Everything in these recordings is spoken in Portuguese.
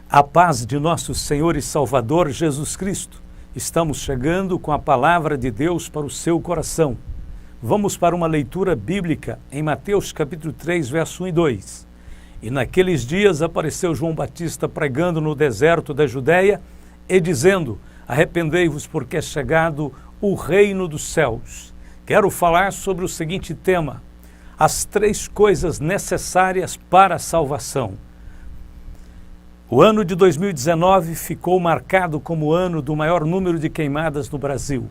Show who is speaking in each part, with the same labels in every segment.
Speaker 1: A paz de nosso Senhor e Salvador Jesus Cristo. Estamos chegando com a palavra de Deus para o seu coração. Vamos para uma leitura bíblica em Mateus capítulo 3, verso 1 e 2. E naqueles dias apareceu João Batista pregando no deserto da Judéia e dizendo: arrependei-vos, porque é chegado o reino dos céus. Quero falar sobre o seguinte tema: as 3 coisas necessárias para a salvação. O ano de 2019 ficou marcado como o ano do maior número de queimadas no Brasil,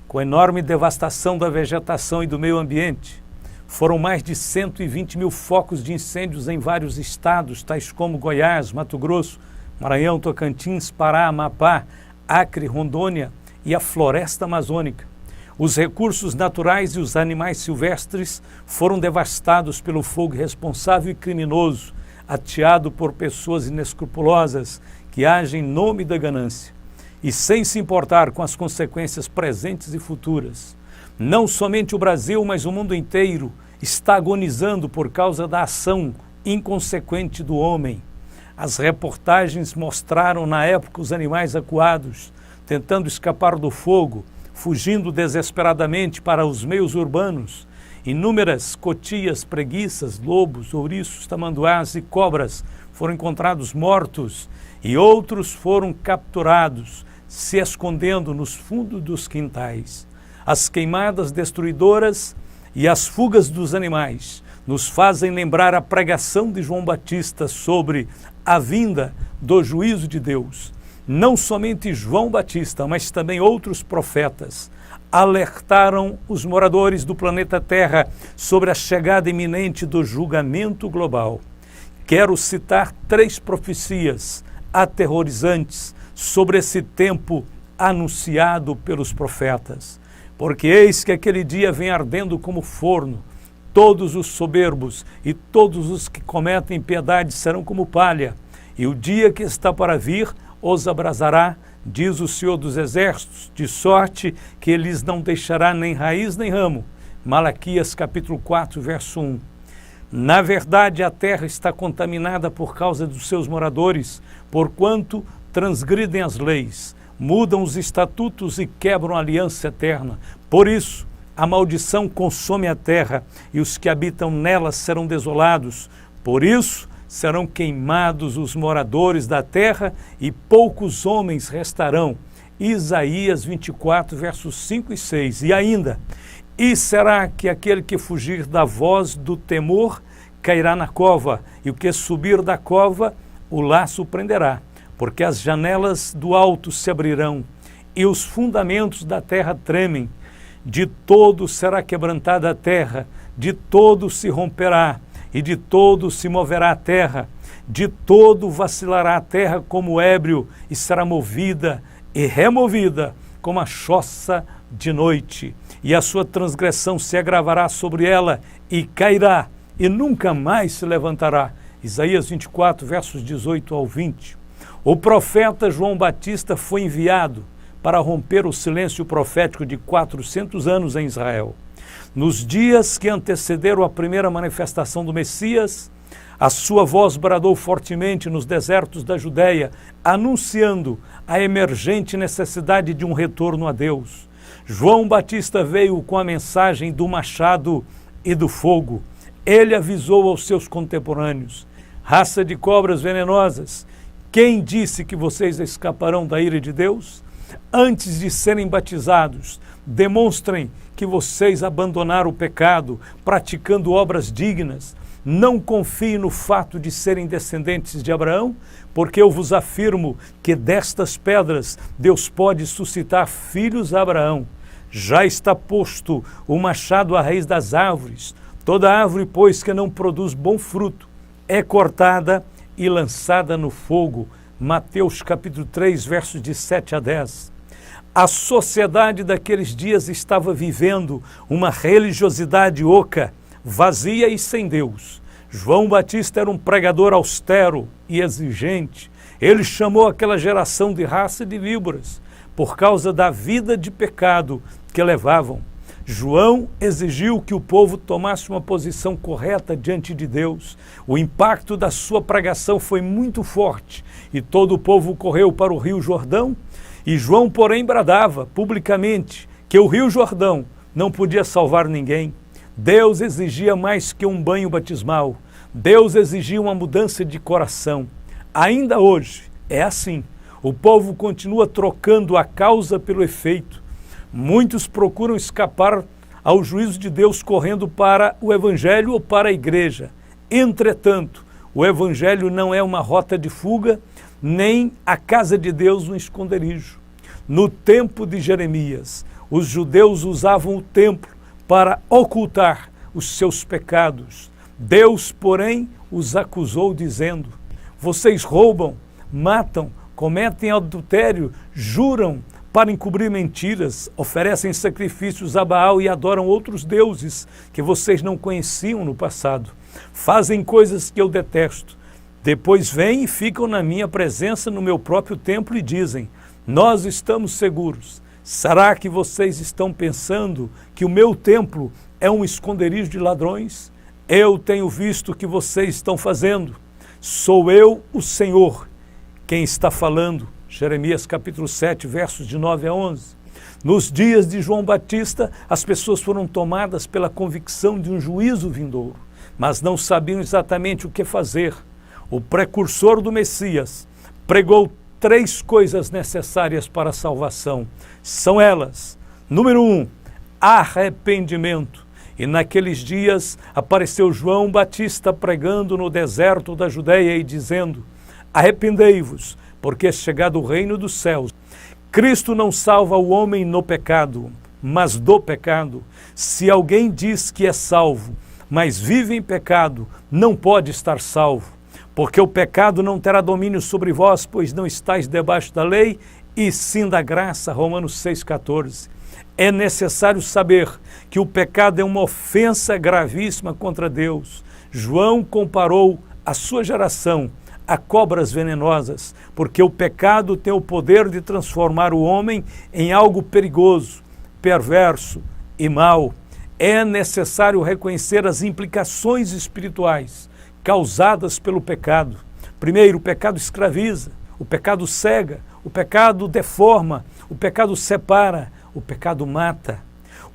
Speaker 1: com enorme devastação da vegetação e do meio ambiente. Foram mais de 120 mil focos de incêndios em vários estados, tais como Goiás, Mato Grosso, Maranhão, Tocantins, Pará, Amapá, Acre, Rondônia e a floresta amazônica. Os recursos naturais e os animais silvestres foram devastados pelo fogo irresponsável e criminoso, ateado por pessoas inescrupulosas que agem em nome da ganância e sem se importar com as consequências presentes e futuras. Não somente o Brasil, mas o mundo inteiro está agonizando por causa da ação inconsequente do homem. As reportagens mostraram na época os animais acuados, tentando escapar do fogo, fugindo desesperadamente para os meios urbanos. Inúmeras cotias, preguiças, lobos, ouriços, tamanduás e cobras foram encontrados mortos e outros foram capturados, se escondendo nos fundos dos quintais. As queimadas destruidoras e as fugas dos animais nos fazem lembrar a pregação de João Batista sobre a vinda do juízo de Deus. Não somente João Batista, mas também outros profetas alertaram os moradores do planeta Terra sobre a chegada iminente do julgamento global. Quero citar 3 profecias aterrorizantes sobre esse tempo anunciado pelos profetas. Porque eis que aquele dia vem ardendo como forno, todos os soberbos e todos os que cometem impiedade serão como palha, e o dia que está para vir os abrasará, diz o Senhor dos Exércitos, de sorte que eles não deixará nem raiz nem ramo. Malaquias capítulo 4, verso 1. Na verdade, a terra está contaminada por causa dos seus moradores, porquanto transgridem as leis, mudam os estatutos e quebram a aliança eterna. Por isso, a maldição consome a terra e os que habitam nela serão desolados. Por isso, serão queimados os moradores da terra e poucos homens restarão. Isaías 24, versos 5 e 6. E ainda: e será que aquele que fugir da voz do temor cairá na cova, e o que subir da cova o laço prenderá, porque as janelas do alto se abrirão e os fundamentos da terra tremem. De todo será quebrantada a terra, de todo se romperá, e de todo se moverá a terra, de todo vacilará a terra como ébrio, e será movida e removida como a choça de noite. E a sua transgressão se agravará sobre ela, e cairá, e nunca mais se levantará. Isaías 24, versos 18 ao 20. O profeta João Batista foi enviado para romper o silêncio profético de 400 anos em Israel. Nos dias que antecederam a primeira manifestação do Messias, a sua voz bradou fortemente nos desertos da Judéia, anunciando a emergente necessidade de um retorno a Deus. João Batista veio com a mensagem do machado e do fogo. Ele avisou aos seus contemporâneos: raça de cobras venenosas, quem disse que vocês escaparão da ira de Deus? Antes de serem batizados, demonstrem que vocês abandonaram o pecado, praticando obras dignas. Não confiem no fato de serem descendentes de Abraão, porque eu vos afirmo que destas pedras Deus pode suscitar filhos a Abraão. Já está posto o machado à raiz das árvores. Toda árvore, pois, que não produz bom fruto, é cortada e lançada no fogo. Mateus capítulo 3, versos de 7 a 10. A sociedade daqueles dias estava vivendo uma religiosidade oca, vazia e sem Deus. João Batista era um pregador austero e exigente. Ele chamou aquela geração de raça de víboras, por causa da vida de pecado que levavam. João exigiu que o povo tomasse uma posição correta diante de Deus. O impacto da sua pregação foi muito forte e todo o povo correu para o Rio Jordão. E João, porém, bradava publicamente que o Rio Jordão não podia salvar ninguém. Deus exigia mais que um banho batismal. Deus exigia uma mudança de coração. Ainda hoje é assim. O povo continua trocando a causa pelo efeito. Muitos procuram escapar ao juízo de Deus correndo para o Evangelho ou para a igreja. Entretanto, o Evangelho não é uma rota de fuga, nem a casa de Deus um esconderijo. No tempo de Jeremias, os judeus usavam o templo para ocultar os seus pecados. Deus, porém, os acusou dizendo: vocês roubam, matam, cometem adultério, juram para encobrir mentiras, oferecem sacrifícios a Baal e adoram outros deuses que vocês não conheciam no passado. Fazem coisas que eu detesto. Depois vêm e ficam na minha presença no meu próprio templo e dizem: nós estamos seguros. Será que vocês estão pensando que o meu templo é um esconderijo de ladrões? Eu tenho visto o que vocês estão fazendo. Sou eu, o Senhor, quem está falando. Jeremias capítulo 7, versos de 9 a 11. Nos dias de João Batista, as pessoas foram tomadas pela convicção de um juízo vindouro, mas não sabiam exatamente o que fazer. O precursor do Messias pregou 3 coisas necessárias para a salvação. São elas: número 1, arrependimento. E naqueles dias apareceu João Batista pregando no deserto da Judeia e dizendo: arrependei-vos, porque é chegado o reino dos céus. Cristo não salva o homem no pecado, mas do pecado. Se alguém diz que é salvo, mas vive em pecado, não pode estar salvo. Porque o pecado não terá domínio sobre vós, pois não estáis debaixo da lei, e sim da graça. Romanos 6,14. É necessário saber que o pecado é uma ofensa gravíssima contra Deus. João comparou a sua geração a cobras venenosas, porque o pecado tem o poder de transformar o homem em algo perigoso, perverso e mau. É necessário reconhecer as implicações espirituais causadas pelo pecado. Primeiro, o pecado escraviza, o pecado cega, o pecado deforma, o pecado separa, o pecado mata.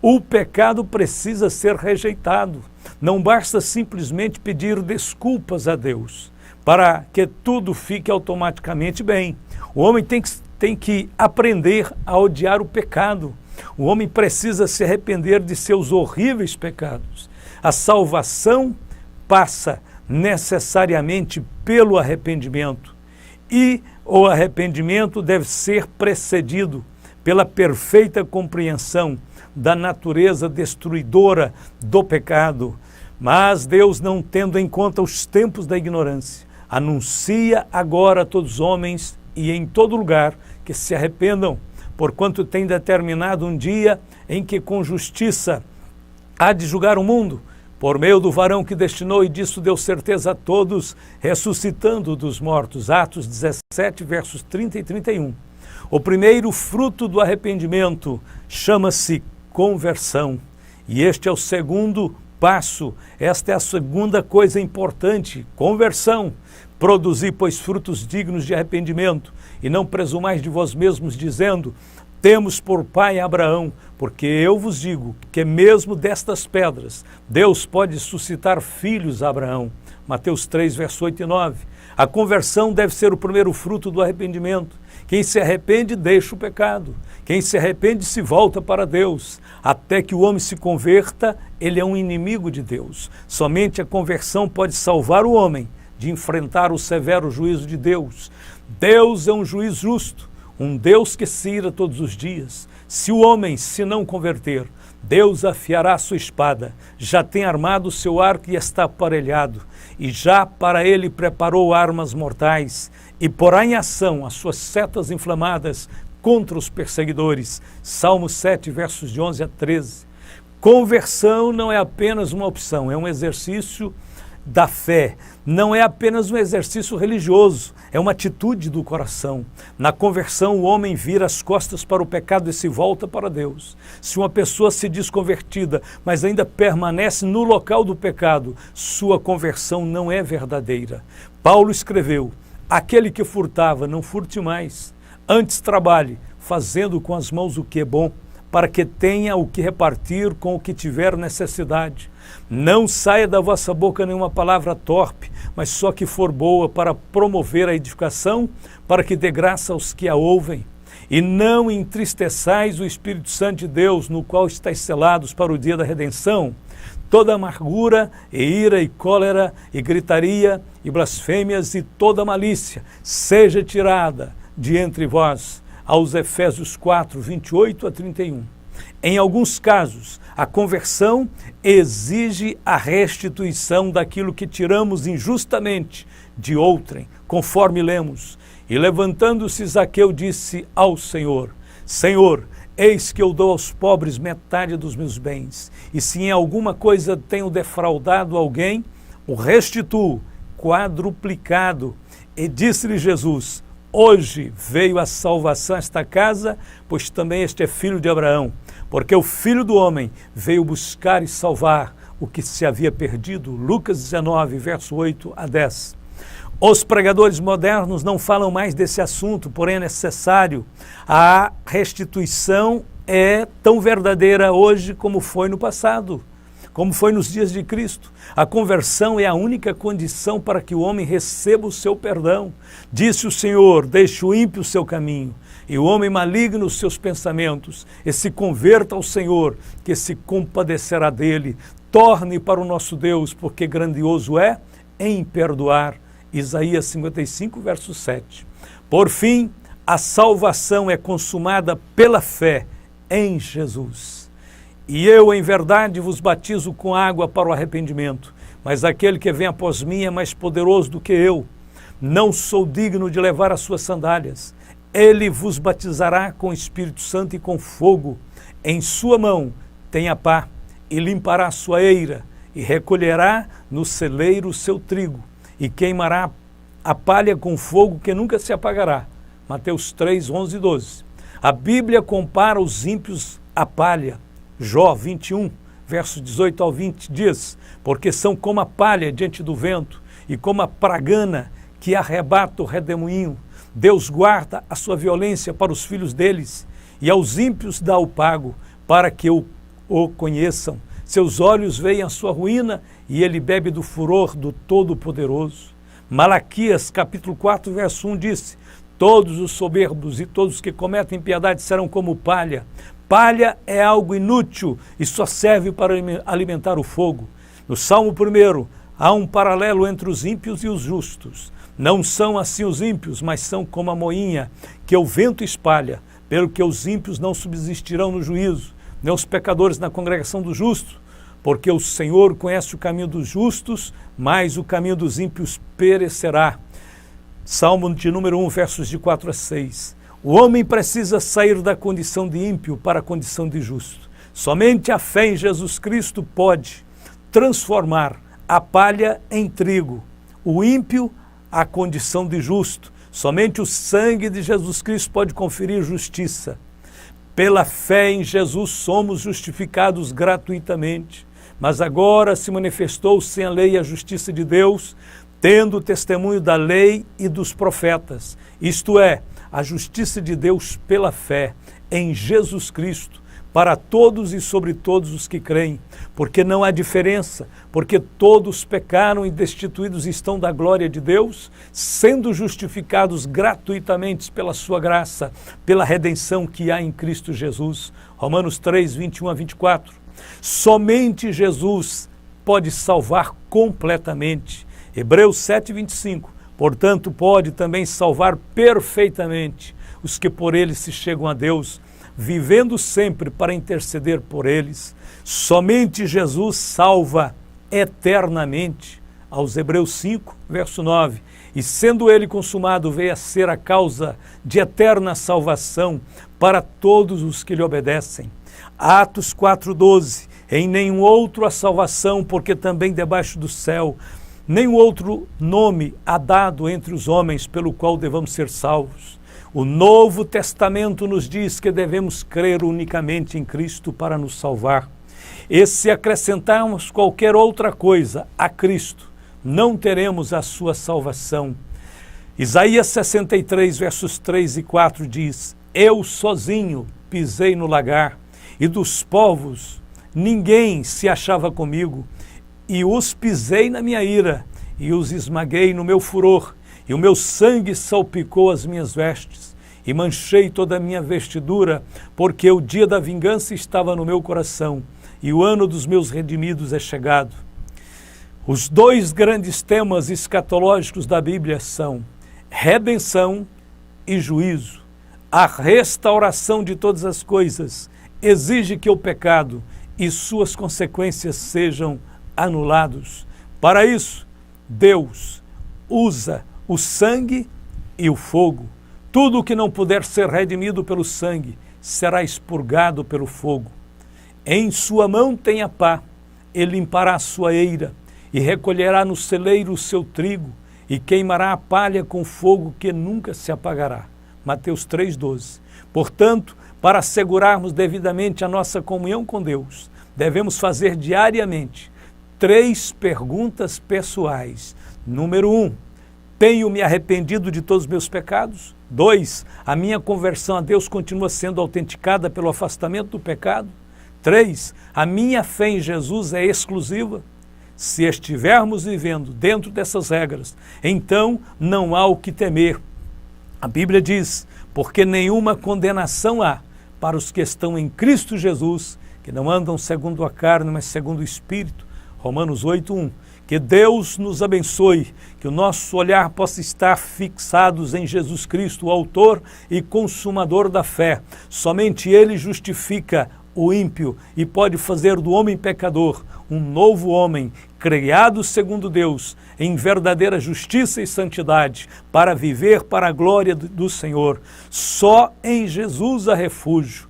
Speaker 1: O pecado precisa ser rejeitado. Não basta simplesmente pedir desculpas a Deus para que tudo fique automaticamente bem. O homem tem que aprender a odiar o pecado. O homem precisa se arrepender de seus horríveis pecados. A salvação passa necessariamente pelo arrependimento. E o arrependimento deve ser precedido pela perfeita compreensão da natureza destruidora do pecado. Mas Deus, não tendo em conta os tempos da ignorância, anuncia agora a todos os homens e em todo lugar que se arrependam, porquanto tem determinado um dia em que com justiça há de julgar o mundo, por meio do varão que destinou, e disso deu certeza a todos, ressuscitando dos mortos. Atos 17, versos 30 e 31. O primeiro fruto do arrependimento chama-se conversão. E este é o segundo passo, esta é a segunda coisa importante: conversão. Produzi, pois, frutos dignos de arrependimento, e não presumais de vós mesmos, dizendo: temos por pai Abraão, porque eu vos digo que mesmo destas pedras Deus pode suscitar filhos a Abraão. Mateus 3, verso 8 e 9. A conversão deve ser o primeiro fruto do arrependimento. Quem se arrepende deixa o pecado. Quem se arrepende se volta para Deus. Até que o homem se converta, ele é um inimigo de Deus. Somente a conversão pode salvar o homem de enfrentar o severo juízo de Deus. Deus é um juiz justo, um Deus que se ira todos os dias. Se o homem se não converter, Deus afiará a sua espada, já tem armado o seu arco e está aparelhado, e já para ele preparou armas mortais, e porá em ação as suas setas inflamadas contra os perseguidores. Salmo 7, versos de 11 a 13. Conversão não é apenas uma opção, é um exercício da fé não é apenas um exercício religioso, é uma atitude do coração. Na conversão, o homem vira as costas para o pecado e se volta para Deus. Se uma pessoa se diz convertida, mas ainda permanece no local do pecado, sua conversão não é verdadeira. Paulo escreveu: aquele que furtava, não furte mais. Antes trabalhe, fazendo com as mãos o que é bom, para que tenha o que repartir com o que tiver necessidade. Não saia da vossa boca nenhuma palavra torpe, mas só que for boa para promover a edificação, para que dê graça aos que a ouvem. E não entristeçais o Espírito Santo de Deus, no qual estáis selados para o dia da redenção. Toda amargura, e ira, e cólera, e gritaria, e blasfêmias, e toda malícia, seja tirada de entre vós. Aos Efésios 4, 28 a 31. Em alguns casos, a conversão exige a restituição daquilo que tiramos injustamente de outrem, conforme lemos. E levantando-se Zaqueu disse ao Senhor: Senhor, eis que eu dou aos pobres metade dos meus bens, e se em alguma coisa tenho defraudado alguém, o restituo quadruplicado. E disse-lhe Jesus: hoje veio a salvação a esta casa, pois também este é filho de Abraão, porque o Filho do Homem veio buscar e salvar o que se havia perdido. Lucas 19, verso 8 a 10. Os pregadores modernos não falam mais desse assunto, porém é necessário. A restituição é tão verdadeira hoje como foi no passado, como foi nos dias de Cristo. A conversão é a única condição para que o homem receba o seu perdão. Disse o Senhor: deixe o ímpio o seu caminho, e o homem maligno os seus pensamentos, e se converta ao Senhor, que se compadecerá dele. Torne para o nosso Deus, porque grandioso é em perdoar. Isaías 55, verso 7. Por fim, a salvação é consumada pela fé em Jesus. E eu, em verdade, vos batizo com água para o arrependimento, mas aquele que vem após mim é mais poderoso do que eu. Não sou digno de levar as suas sandálias. Ele vos batizará com o Espírito Santo e com fogo. Em sua mão tem a pá, e limpará a sua eira, e recolherá no celeiro o seu trigo, e queimará a palha com fogo que nunca se apagará. Mateus 3, 11 e 12. A Bíblia compara os ímpios à palha. Jó 21, versos 18 ao 20 diz: porque são como a palha diante do vento, e como a pragana que arrebata o redemoinho. Deus guarda a sua violência para os filhos deles, e aos ímpios dá o pago, para que o conheçam. Seus olhos veem a sua ruína, e ele bebe do furor do Todo-Poderoso. Malaquias, capítulo 4, verso 1 disse: todos os soberbos e todos os que cometem impiedade serão como palha. Palha é algo inútil e só serve para alimentar o fogo. No Salmo 1, há um paralelo entre os ímpios e os justos. Não são assim os ímpios, mas são como a moinha que o vento espalha, pelo que os ímpios não subsistirão no juízo, nem os pecadores na congregação dos justos, porque o Senhor conhece o caminho dos justos, mas o caminho dos ímpios perecerá. Salmo de número 1, versos de 4 a 6. O homem precisa sair da condição de ímpio para a condição de justo. Somente a fé em Jesus Cristo pode transformar a palha em trigo, o ímpio a condição de justo. Somente o sangue de Jesus Cristo pode conferir justiça. Pela fé em Jesus somos justificados gratuitamente, mas agora se manifestou sem a lei a justiça de Deus, tendo o testemunho da lei e dos profetas, isto é, a justiça de Deus pela fé em Jesus Cristo, para todos e sobre todos os que creem, porque não há diferença, porque todos pecaram e destituídos estão da glória de Deus, sendo justificados gratuitamente pela sua graça, pela redenção que há em Cristo Jesus. Romanos 3, 21 a 24. Somente Jesus pode salvar completamente. Hebreus 7, 25. Portanto, pode também salvar perfeitamente os que por ele se chegam a Deus, vivendo sempre para interceder por eles. Somente Jesus salva eternamente. Aos Hebreus 5, verso 9. E sendo ele consumado, veio a ser a causa de eterna salvação para todos os que lhe obedecem. Atos 4, 12. Em nenhum outro há salvação, porque também debaixo do céu nenhum outro nome há dado entre os homens pelo qual devamos ser salvos. O Novo Testamento nos diz que devemos crer unicamente em Cristo para nos salvar. E se acrescentarmos qualquer outra coisa a Cristo, não teremos a sua salvação. Isaías 63, versos 3 e 4 diz: Eu sozinho pisei no lagar, e dos povos ninguém se achava comigo, e os pisei na minha ira, e os esmaguei no meu furor, e o meu sangue salpicou as minhas vestes, e manchei toda a minha vestidura, porque o dia da vingança estava no meu coração, e o ano dos meus redimidos é chegado. Os dois grandes temas escatológicos da Bíblia são redenção e juízo. A restauração de todas as coisas exige que o pecado e suas consequências sejam anulados. Para isso, Deus usa o sangue e o fogo. Tudo o que não puder ser redimido pelo sangue será expurgado pelo fogo. Em sua mão tem a pá, ele limpará a sua eira, e recolherá no celeiro o seu trigo, e queimará a palha com fogo que nunca se apagará. Mateus 3,12. Portanto, para assegurarmos devidamente a nossa comunhão com Deus, devemos fazer diariamente 3 perguntas pessoais. Número 1, tenho me arrependido de todos os meus pecados? 2, a minha conversão a Deus continua sendo autenticada pelo afastamento do pecado? 3, a minha fé em Jesus é exclusiva? Se estivermos vivendo dentro dessas regras, então não há o que temer. A Bíblia diz, porque nenhuma condenação há para os que estão em Cristo Jesus, que não andam segundo a carne, mas segundo o Espírito. Romanos 8:1. Que Deus nos abençoe, que o nosso olhar possa estar fixados em Jesus Cristo, o autor e consumador da fé. Somente Ele justifica o ímpio e pode fazer do homem pecador um novo homem, criado segundo Deus, em verdadeira justiça e santidade, para viver para a glória do Senhor. Só em Jesus há refúgio.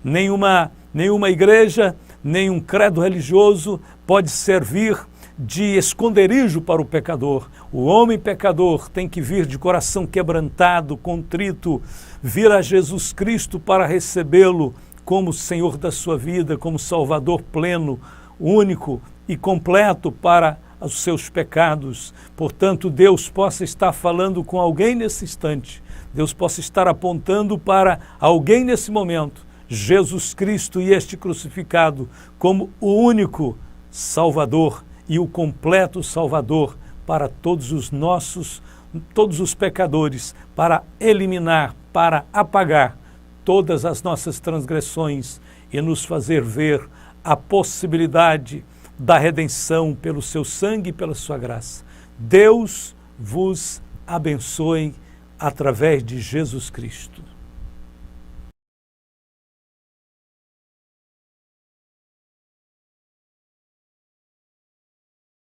Speaker 1: Nenhuma igreja, nenhum credo religioso pode servir de esconderijo para o pecador. O homem pecador tem que vir de coração quebrantado, contrito, vir a Jesus Cristo para recebê-lo como Senhor da sua vida, como Salvador pleno, único e completo para os seus pecados. Portanto, Deus possa estar falando com alguém nesse instante, Deus possa estar apontando para alguém nesse momento, Jesus Cristo e este crucificado como o único Salvador e o completo Salvador para todos os pecadores, para eliminar, para apagar todas as nossas transgressões e nos fazer ver a possibilidade da redenção pelo seu sangue e pela sua graça. Deus vos abençoe através de Jesus Cristo.